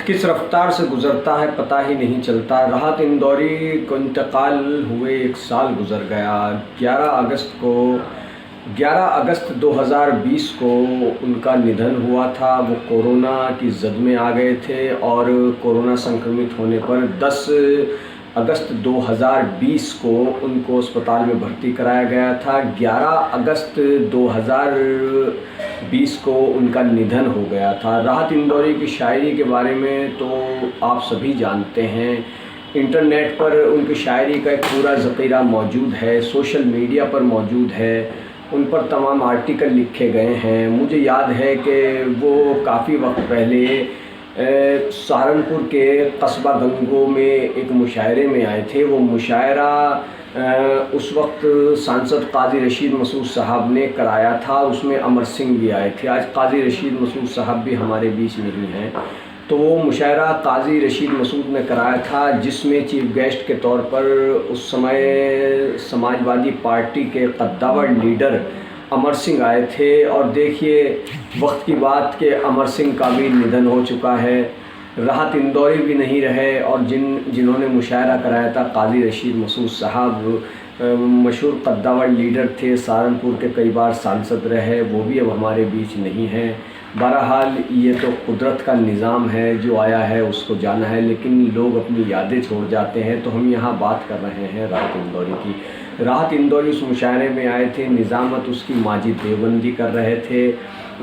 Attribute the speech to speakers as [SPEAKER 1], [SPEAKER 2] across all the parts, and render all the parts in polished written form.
[SPEAKER 1] किस रफ्तार से गुज़रता है पता ही नहीं चलता। राहत इंदौरी को इंतकाल हुए 1 साल गुज़र गया। 11 अगस्त 2020 को उनका निधन हुआ था। वो कोरोना की जद में आ गए थे और कोरोना संक्रमित होने पर 10 अगस्त 2020 को उनको अस्पताल में भर्ती कराया गया था। 11 अगस्त 2020 को उनका निधन हो गया था। राहत इंदौरी की शायरी के बारे में तो आप सभी जानते हैं। इंटरनेट पर उनकी शायरी का एक पूरा ज़ख़ीरा मौजूद है, सोशल मीडिया पर मौजूद है, उन पर तमाम आर्टिकल लिखे गए हैं। मुझे याद है कि वो काफ़ी वक्त पहले सहारनपुर के कस्बा गंगो में एक मुशायरे में आए थे। वो मुशायरा उस वक्त सांसद काजी रशीद मसूद साहब ने कराया था। उसमें अमर सिंह भी आए थे। आज काजी रशीद मसूद साहब भी हमारे बीच नहीं हैं। तो वो मुशायरा काजी रशीद मसूद ने कराया था, जिसमें चीफ गेस्ट के तौर पर उस समय समाजवादी पार्टी के कद्दावर लीडर अमर सिंह आए थे। और देखिए वक्त की बात कि अमर सिंह का भी निधन हो चुका है, राहत इंदौरी भी नहीं रहे। और जिन्होंने मुशायरा कराया था काजी रशीद मसूद साहब, मशहूर कद्दावर लीडर थे, सहारनपुर के कई बार सांसद रहे, वो भी अब हमारे बीच नहीं हैं। बहरहाल ये तो कुदरत का निज़ाम है, जो आया है उसको जाना है, लेकिन लोग अपनी यादें छोड़ जाते हैं। तो हम यहाँ बात कर रहे हैं राहत इंदौरी की। राहत इंदौरी उस मुशायरे में आए थे, निज़ामत उसकी माजिद देवबंदी कर रहे थे।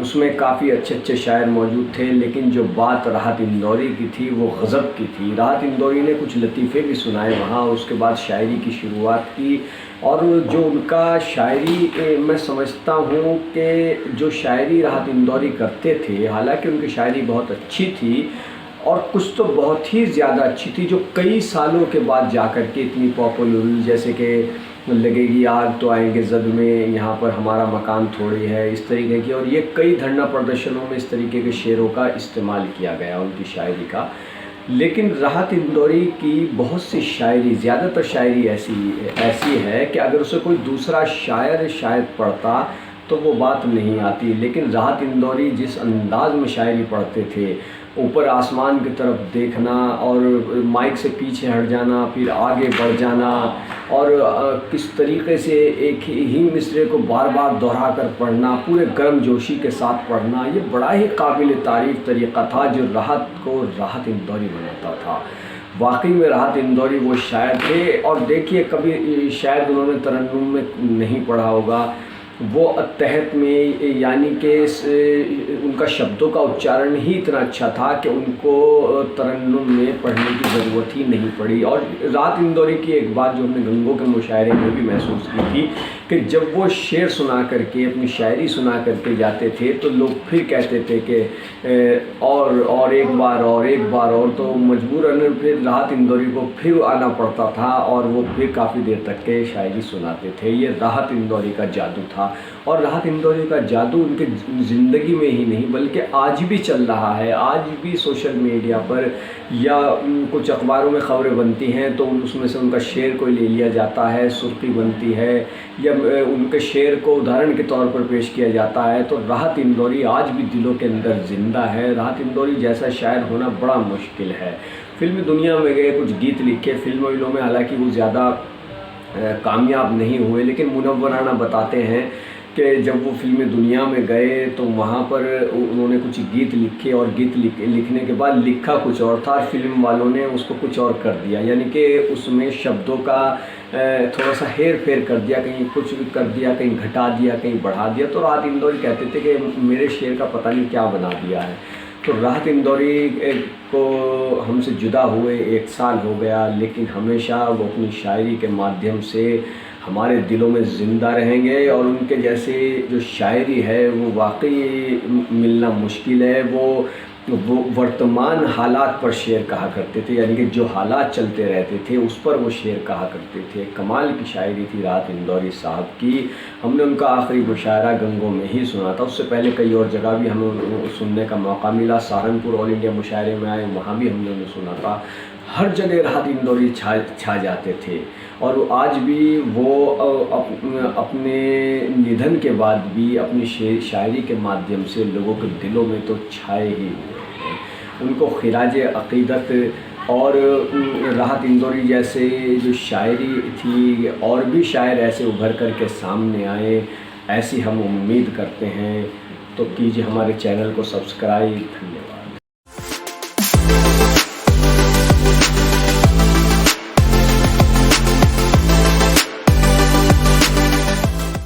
[SPEAKER 1] उसमें काफ़ी अच्छे अच्छे शायर मौजूद थे, लेकिन जो बात राहत इंदौरी की थी वो गज़ब की थी। राहत इंदौरी ने कुछ लतीफ़े भी सुनाए वहाँ, उसके बाद शायरी की शुरुआत की। और जो उनका शायरी मैं समझता हूँ कि जो शायरी राहत इंदौरी करते थे, हालांकि उनकी शायरी बहुत अच्छी थी और कुछ तो बहुत ही ज़्यादा अच्छी थी, जो कई सालों के बाद जाकर के इतनी पॉपुलर हुई, जैसे कि लगेगी आग तो आएंगे जद में, यहाँ पर हमारा मकान थोड़ी है, इस तरीके की। और ये कई धरना प्रदर्शनों में इस तरीके के शेरों का इस्तेमाल किया गया उनकी शायरी का। लेकिन राहत इंदौरी की बहुत सी शायरी, ज़्यादातर शायरी ऐसी है कि अगर उसे कोई दूसरा शायर शायद पढ़ता तो वो बात नहीं आती। लेकिन राहत इंदौरी जिस अंदाज में शायरी पढ़ते थे, ऊपर आसमान की तरफ देखना और माइक से पीछे हट जाना, फिर आगे बढ़ जाना, और किस तरीके से एक ही मिसरे को बार बार दोहरा कर पढ़ना, पूरे गर्मजोशी के साथ पढ़ना, ये बड़ा ही काबिल तारीफ़ तरीक़ा था जो राहत को राहत इंदौरी बनाता था। वाकई में राहत इंदौरी वो शायर थे। और देखिए, कभी शायद उन्होंने तरन्नुम में नहीं पढ़ा होगा, वो तहत में, यानी कि उनका शब्दों का उच्चारण ही इतना अच्छा था कि उनको तरन्नुम में पढ़ने की ज़रूरत ही नहीं पड़ी। और राहत इंदौरी की एक बात जो हमने गंगो के मुशायरे में भी महसूस की थी कि जब वो शेर सुना करके, अपनी शायरी सुना करके जाते थे, तो लोग फिर कहते थे कि और एक बार और एक बार और, तो मजबूरन फिर राहत इंदौरी को फिर आना पड़ता था और वो फिर काफ़ी देर तक के शायरी सुनाते थे। ये राहत इंदौरी का जादू था। और राहत इंदौरी का जादू उनके ज़िंदगी में ही नहीं बल्कि आज भी चल रहा है। आज भी सोशल मीडिया पर या कुछ अखबारों में ख़बरें बनती हैं तो उसमें से उनका शेर कोई ले लिया जाता है, सुर्खी बनती है, या उनके शेर को उदाहरण के तौर पर पेश किया जाता है। तो राहत इंदौरी आज भी दिलों के अंदर ज़िंदा है। राहत इंदौरी जैसा शायर होना बड़ा मुश्किल है। फिल्मी दुनिया में गए, कुछ गीत लिखे, फिल्मों में हालांकि वो ज़्यादा कामयाब नहीं हुए, लेकिन मुनव्वराना बताते हैं कि जब वो फिल्मी दुनिया में गए तो वहाँ पर उन्होंने कुछ गीत लिखे, और गीत लिखने के बाद लिखा कुछ और था, फिल्म वालों ने उसको कुछ और कर दिया। यानी कि उसमें शब्दों का थोड़ा सा हेर फेर कर दिया, कहीं कुछ कर दिया, कहीं घटा दिया, कहीं बढ़ा दिया। तो राहत इंदौरी कहते थे कि मेरे शेर का पता नहीं क्या बना दिया है। तो राहत इंदौरी को हमसे जुदा हुए 1 साल हो गया, लेकिन हमेशा वो अपनी शायरी के माध्यम से हमारे दिलों में ज़िंदा रहेंगे। और उनके जैसे जो शायरी है वो वाकई मिलना मुश्किल है। वो वर्तमान हालात पर शेर कहा करते थे, यानी कि जो हालात चलते रहते थे उस पर वो शेर कहा करते थे। कमाल की शायरी थी राहत इंदौरी साहब की। हमने उनका आखिरी मुशायरा गंगो में ही सुना था, उससे पहले कई और जगह भी हमें सुनने का मौका मिला। सहारनपुर ऑल इंडिया मुशायरे में आए, वहाँ भी हमने उन्हें सुना था। हर जगह राहत इंदौरी छा जाते थे। और आज भी वो अपने निधन के बाद भी अपनी शायरी के माध्यम से लोगों के दिलों में तो छाए ही हुए हैं। उनको खिराज अक़ीदत और राहत इंदौरी जैसे जो शायरी थी और भी शायर ऐसे उभर कर के सामने आए, ऐसी हम उम्मीद करते हैं। तो कीजिए हमारे चैनल को सब्सक्राइब।